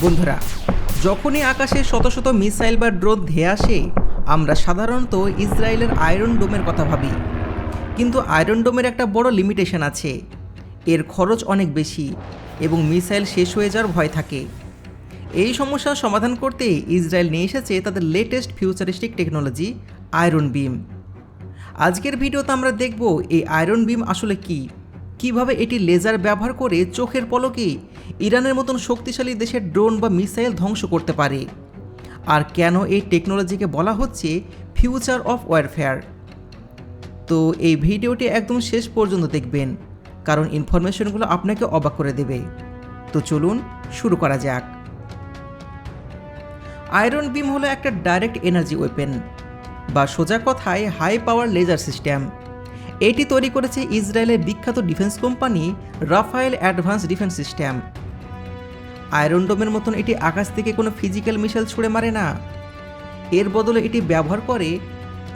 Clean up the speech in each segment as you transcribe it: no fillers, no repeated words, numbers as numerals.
বন্ধুরা, যখনই আকাশে শত শত মিসাইল বা ড্রোন ধেয়ে আসে, আমরা সাধারণত ইসরায়েলের আয়রন ডোমের কথা ভাবি। কিন্তু আয়রন ডোমের একটা বড় লিমিটেশন আছে। এর খরচ অনেক বেশি এবং মিসাইল শেষ হয়ে যাওয়ার ভয় থাকে। এই সমস্যার সমাধান করতে ইসরায়েল নিয়ে এসেছে তাদের লেটেস্ট ফিউচারিস্টিক টেকনোলজি আয়রন বিম। আজকের ভিডিওতে আমরা দেখব এই আয়রন বিম আসলে কী, কিভাবে এটি লেজার ব্যবহার করে চোখের পলকে ইরানের মতন শক্তিশালী দেশের ড্রোন বা মিসাইল ধ্বংস করতে পারে, আর কেন এই টেকনোলজিকে বলা হচ্ছে ফিউচার অফ ওয়ারফেয়ার। তো এই ভিডিওটি একদম শেষ পর্যন্ত দেখবেন, কারণ ইনফরমেশনগুলো আপনাকে অবাক করে দেবে। তো চলুন শুরু করা যাক। আয়রন বিম হলো একটা ডাইরেক্ট এনার্জি ওয়েপেন, বা সোজা কথায় হাই পাওয়ার লেজার সিস্টেম। এটি তৈরি করেছে ইসরায়েলের বিখ্যাত defence company Rafael advance defence system. Iron ডোমের মতন এটি আকাশ থেকে কোনো ফিজিক্যাল মিসাইল ছুড়ে মারে না। এর বদলে এটি ব্যবহার করে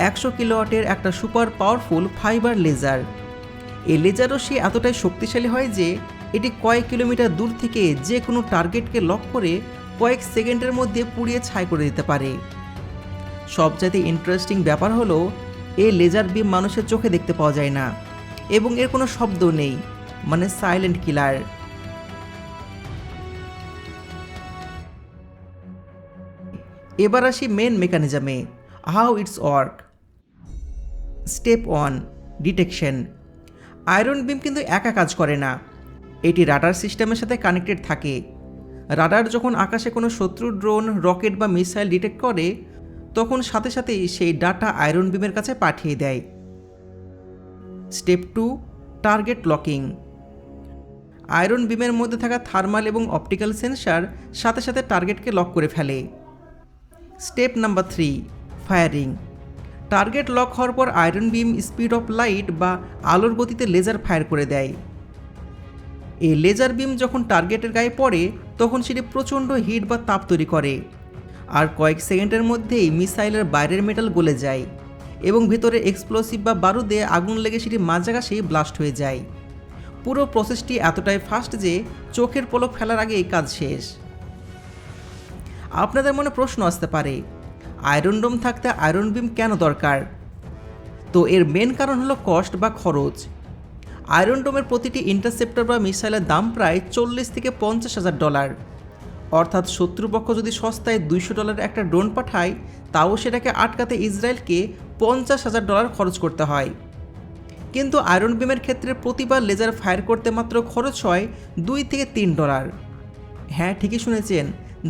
100 কিলোওয়াটের একটা সুপার পাওয়ারফুল ফাইবার লেজার। এই লেজার রশ্মি এতটাই শক্তিশালী হয় যে এটি কয়েক কিলোমিটার দূর থেকে যে কোনো টার্গেটকে লক করে কয়েক সেকেন্ডের মধ্যে পুড়িয়ে ছাই করে দিতে পারে। সবচাইতে ইন্টারেস্টিং ব্যাপার হলো এই লেজার বিম মানুষের চোখে দেখতে পাওয়া যায় না এবং এর কোনো শব্দ নেই, মানে সাইলেন্ট কিলার। এবার আসি মেন মেকানিজমে, how it's work. Step 1, detection. Iron Beam কিন্তু একা কাজ করে না, এটি রাডার সিস্টেমের সাথে কানেক্টেড থাকে। রাডার যখন আকাশে কোনো শত্রু ড্রোন, রকেট বা মিসাইল ডিটেক্ট করে, তখন সাথে সাথেই সেই ডাটা আয়রন বিমের কাছে পাঠিয়ে দেয়। Step 2, target locking. আয়রন বিমের মধ্যে থাকা থার্মাল এবং অপটিক্যাল সেন্সার সাথে সাথে টার্গেটকে লক করে ফেলে। Step number 3, firing. Target lock হওয়ার পর iron beam speed of light বা আলোর গতিতে লেজার ফায়ার করে দেয়। এই লেজার বিম যখন টার্গেটের গায়ে পড়ে, তখন সেটি প্রচণ্ড হিট বা তাপ তৈরি করে, আর কয়েক সেকেন্ডের মধ্যেই মিসাইলের বাইরের মেটাল গলে যায় এবং ভেতরে এক্সপ্লোসিভ বা বারুদে আগুন লেগে সেটি মাঝাকাশেই ব্লাস্ট হয়ে যায়। পুরো প্রসেসটি এতটাই ফাস্ট যে চোখের পলক ফেলার আগেই কাজ শেষ। আপনাদের মনে প্রশ্ন আসতে পারে, আয়রন ডোম থাকতে আয়রন বিম কেন দরকার? তো এর মেন কারণ হলো কস্ট বা খরচ। আয়রন ডোমের প্রতিটি ইন্টারসেপ্টর বা মিসাইলের দাম প্রায় $40,000 থেকে $50,000। অর্থাৎ শত্রুপক্ষ যদি সস্তায় $200 একটা ড্রোন পাঠায়, তাও সেটাকে আটকাতে ইসরায়েলকে $50,000 খরচ করতে হয়। কিন্তু আয়রন বিমের ক্ষেত্রে প্রতিবার লেজার ফায়ার করতে মাত্র খরচ হয় $2 থেকে $3। হ্যাঁ, ঠিকই শুনেছেন,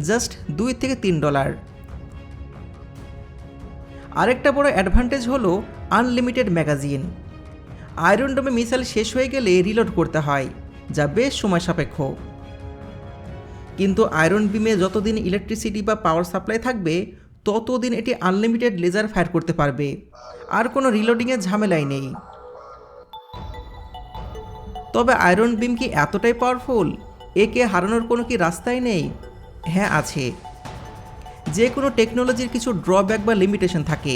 জাস্ট $2 থেকে $3। আরেকটা বড় অ্যাডভান্টেজ হলো আনলিমিটেড ম্যাগাজিন। আয়রন ডোমে মিসাইল শেষ হয়ে গেলে রিলোড করতে হয়, যা বেশ সময় সাপেক্ষ। কিন্তু আয়রন বিমে যতদিন ইলেকট্রিসিটি বা পাওয়ার সাপ্লাই থাকবে, ততদিন এটি আনলিমিটেড লেজার ফায়ার করতে পারবে, আর কোনো রিলোডিংয়ের ঝামেলাই নেই। তবে আয়রন বিম কি এতটাই পাওয়ারফুল? একে হারানোর কোনো কি রাস্তাই নেই? হ্যাঁ, আছে। যে কোনো টেকনোলজির কিছু ড্রব্যাক বা লিমিটেশন থাকে।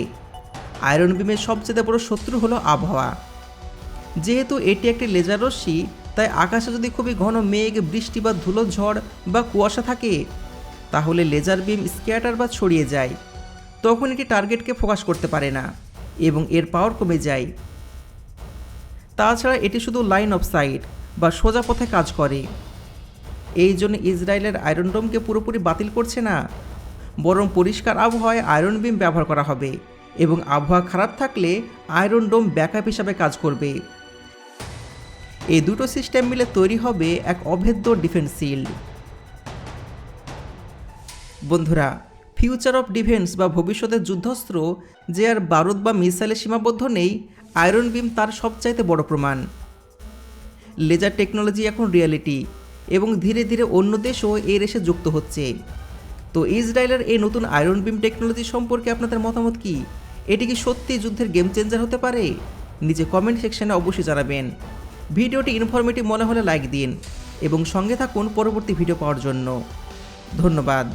আয়রন বিমের সবচেয়ে বড় শত্রু হলো আবহাওয়া। যেহেতু এটি একটি লেজার রশ্মি, তাই আকাশে যদি খুবই ঘন মেঘ, বৃষ্টি বা ধুলো ঝড় বা কুয়াশা থাকে, তাহলে লেজার বিম স্ক্যাটার বা ছড়িয়ে যায়। তখন এটি টার্গেটকে ফোকাস করতে পারে না এবং এর পাওয়ার কমে যায়। তাছাড়া এটি শুধু লাইন অফ সাইট বা সোজা পথে কাজ করে। এই জন্য ইসরায়েলের আয়রন ডোমকে পুরোপুরি বাতিল করছে না, বরং পরিষ্কার আবহাওয়ায় আয়রন বিম ব্যবহার করা হবে এবং আবহাওয়া খারাপ থাকলে আয়রন ডোম ব্যাকআপ হিসাবে কাজ করবে। এই দুটো সিস্টেম মিলে তৈরি হবে এক অভেদ্য ডিফেন্স শিল্ড। বন্ধুরা, ফিউচার অফ ডিফেন্স বা ভবিষ্যতের যুদ্ধাস্ত্র যে আর বারুদ বা মিসাইলে সীমাবদ্ধ নেই, আয়রন বিম তার সবচাইতে বড় প্রমাণ। লেজার টেকনোলজি এখন রিয়ালিটি এবং ধীরে ধীরে অন্য দেশও এই রেসে যুক্ত হচ্ছে। তো ইসরায়েলের এই নতুন আয়রন বিম টেকনোলজি সম্পর্কে আপনাদের মতামত কি? এটি কি সত্যি যুদ্ধের গেম চেঞ্জার হতে পারে? নিচে কমেন্ট সেকশনে অবশ্যই জানাবেন। ভিডিওটি ইনফরমেটিভ মনে হলে লাইক দিন এবং সঙ্গে থাকুন পরবর্তী ভিডিও পাওয়ার জন্য। ধন্যবাদ।